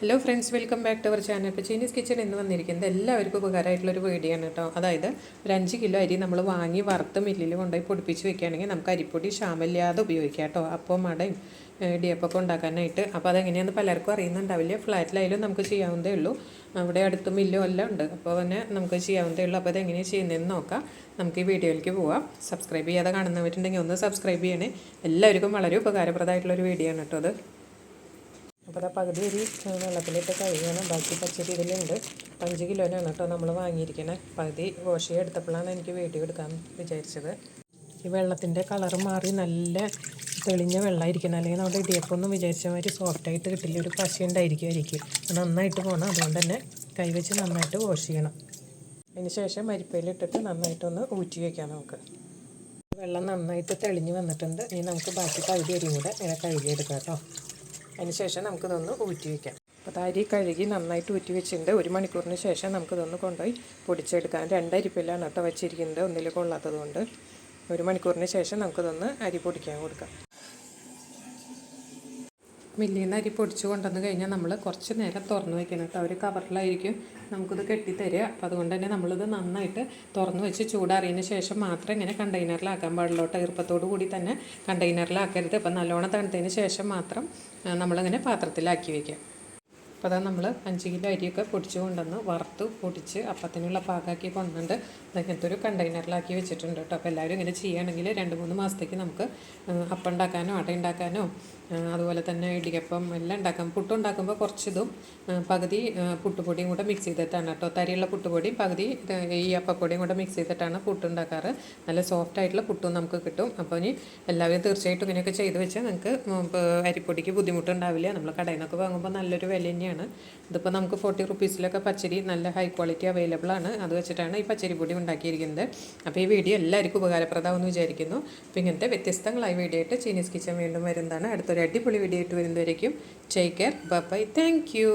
Hello friends, welcome back to our channel. ഇപ്പോൾ Chinese kitchen എന്ന് വന്നിരിക്കുന്നത് എല്ലാവർക്കും ഉപകാരമായിട്ടുള്ളൊരു വീഡിയോ ആണ് കേട്ടോ. അതായത് ഒരു 5 കിലോ അരി നമ്മൾ വാങ്ങി വറുത്ത് മില്ലിൽ കൊണ്ടുപോയി പൊടിപ്പിച്ച് വെക്കുകയാണെങ്കിൽ നമുക്ക് അരിപ്പൊടി ക്ഷാമമില്ലാതെ ഉപയോഗിക്കാം കേട്ടോ. അപ്പം അടയും ഇടിയപ്പമൊക്കെ ഉണ്ടാക്കാനായിട്ട്. അപ്പോൾ അതെങ്ങനെയാണെന്ന് പലർക്കും അറിയുന്നുണ്ടാവില്ല. ഫ്ലാറ്റിലായാലും നമുക്ക് ചെയ്യാവുന്നതേ ഉള്ളൂ. അവിടെ അടുത്ത് മില്ലും എല്ലാം ഉണ്ട്. അപ്പോൾ തന്നെ നമുക്ക് ചെയ്യാവുന്നതേ ഉള്ളൂ. അപ്പോൾ അതെങ്ങനെയാണ് ചെയ്യുന്നതെന്ന് നോക്കാം. നമുക്ക് ഈ വീഡിയോയിലേക്ക് പോവാം. സബ്സ്ക്രൈബ് ചെയ്യാതെ കാണുന്നവരുണ്ടെങ്കിൽ ഒന്ന് സബ്സ്ക്രൈബ് ചെയ്യണേ. എല്ലാവർക്കും വളരെ ഉപകാരപ്രദമായിട്ടുള്ളൊരു വീഡിയോ ആണ് കേട്ടോ അത്. അപ്പോൾ അത് പകുതി അരി വെള്ളത്തിലിട്ട് കഴുകണം. ബാക്കി പച്ചരി ഇതിലുണ്ട്. 5 കിലോനാണ് കേട്ടോ നമ്മൾ വാങ്ങിയിരിക്കണേ. പകുതി വാഷ് എടുത്തപ്പോഴാണ് എനിക്ക് വീഡിയോ എടുക്കാൻ വിചാരിച്ചത്. ഈ വെള്ളത്തിൻ്റെ കളറ് മാറി നല്ല തെളിഞ്ഞ വെള്ളമായിരിക്കണം, അല്ലെങ്കിൽ നമ്മുടെ ഇടിയപ്പമൊന്നും വിചാരിച്ച മാതിരി സോഫ്റ്റായിട്ട് കിട്ടില്ല. ഒരു പശ ഉണ്ടായിരിക്കും അരിക്ക്. നന്നായിട്ട് പോകണം. അതുകൊണ്ട് തന്നെ കൈവച്ച് നന്നായിട്ട് വാഷ് ചെയ്യണം. അതിന് ശേഷം അരിപ്പയിലിട്ടിട്ട് നന്നായിട്ടൊന്ന് ഊറ്റി വയ്ക്കാം നമുക്ക്. വെള്ളം നന്നായിട്ട് തെളിഞ്ഞ് വന്നിട്ടുണ്ട്. ഇനി നമുക്ക് ബാക്കി പകുതി അരിയും കൂടെ ഇങ്ങനെ കഴുകിയെടുക്കാം കേട്ടോ. അതിനുശേഷം നമുക്കിതൊന്ന് ഊറ്റി വയ്ക്കാം. അപ്പോൾ അരി കഴുകി നന്നായിട്ട് ഊറ്റി വെച്ചിട്ടുണ്ട്. 1 മണിക്കൂറിന് ശേഷം നമുക്കിതൊന്ന് കൊണ്ടുപോയി പൊടിച്ചെടുക്കാം. 2 അരിപ്പിലാണ് കേട്ടോ വെച്ചിരിക്കുന്നത്, ഒന്നിൽ കൊള്ളാത്തത് കൊണ്ട്. 1 മണിക്കൂറിന് ശേഷം നമുക്കിതൊന്ന് അരി പൊടിക്കാൻ കൊടുക്കാം. മില്ലിൽ നിന്ന് അരി പൊടിച്ച് കൊണ്ടുവന്ന് കഴിഞ്ഞാൽ നമ്മൾ കുറച്ച് നേരം തുറന്ന് വയ്ക്കണം കേട്ടോ. ഒരു കവറിലായിരിക്കും നമുക്കിത് കെട്ടിത്തരിക. അപ്പോൾ അതുകൊണ്ട് തന്നെ നമ്മളിത് നന്നായിട്ട് തുറന്ന് വെച്ച് ചൂടാറിയതിന് ശേഷം മാത്രം ഇങ്ങനെ കണ്ടെയ്നറിലാക്കാൻ പാടുള്ളൂ കേട്ടോ. ഈർപ്പത്തോടു കൂടി തന്നെ കണ്ടെയ്നറിലാക്കരുത്. അപ്പോൾ നല്ലോണം തണുത്തതിന് ശേഷം മാത്രം നമ്മളിങ്ങനെ പാത്രത്തിലാക്കി വയ്ക്കുക. അപ്പോൾ അതാ നമ്മൾ 5 കിലോ അരിയൊക്കെ പൊടിച്ച് കൊണ്ടുവന്ന് വറുത്ത് പൊടിച്ച് അപ്പത്തിനുള്ള പാകാക്കി കൊണ്ടുണ്ട് അങ്ങനത്തെ ഒരു കണ്ടെയ്നറിലാക്കി വെച്ചിട്ടുണ്ട് കേട്ടോ. അപ്പോൾ എല്ലാവരും ഇങ്ങനെ ചെയ്യുകയാണെങ്കിൽ 2-3 മാസത്തേക്ക് നമുക്ക് അപ്പം ഉണ്ടാക്കാനോ അട ഉണ്ടാക്കാനോ അതുപോലെ തന്നെ ഇടിയപ്പം എല്ലാം ഉണ്ടാക്കാം. പുട്ടുണ്ടാക്കുമ്പോൾ കുറച്ചിതും പകുതി പുട്ടുപൊടിയും കൂടെ മിക്സ് ചെയ്തിട്ടാണ് കേട്ടോ. തരിയുള്ള പുട്ടുപൊടി പകുതി ഈ അപ്പപ്പൊടിയും കൂടെ മിക്സ് ചെയ്തിട്ടാണ് പുട്ടുണ്ടാക്കാറ്. നല്ല സോഫ്റ്റ് ആയിട്ടുള്ള പുട്ടും നമുക്ക് കിട്ടും. അപ്പോൾ ഇനി എല്ലാവരും തീർച്ചയായിട്ടും ഇങ്ങനെയൊക്കെ ചെയ്ത് വെച്ചാൽ നിങ്ങൾക്ക് അരിപ്പൊടിക്ക് ബുദ്ധിമുട്ടുണ്ടാവില്ല. നമ്മൾ കടയിൽ നിന്നൊക്കെ വാങ്ങുമ്പോൾ നല്ലൊരു വില തന്നെയാണ്. ഇതിപ്പോൾ നമുക്ക് 40 റുപ്പീസിലൊക്കെ പച്ചരി നല്ല ഹൈ ക്വാളിറ്റി അവൈലബിൾ ആണ്. അത് വെച്ചിട്ടാണ് ഈ പച്ചരി പൊടി ഉണ്ടാക്കിയിരിക്കുന്നത്. അപ്പോൾ ഈ വീഡിയോ എല്ലാവർക്കും ഉപകാരപ്രദമാണെന്ന് വിചാരിക്കുന്നു. അപ്പോൾ ഇങ്ങനത്തെ വ്യത്യസ്തങ്ങളായ വീഡിയോ ആയിട്ട് ചൈനീസ് കിച്ചൺ വീണ്ടും വരുന്നതാണ്. അടുത്തൊരു അടിപൊളി വീഡിയോ ആയിട്ട് വരുന്നതായിരിക്കും. Take care, bye, thank U.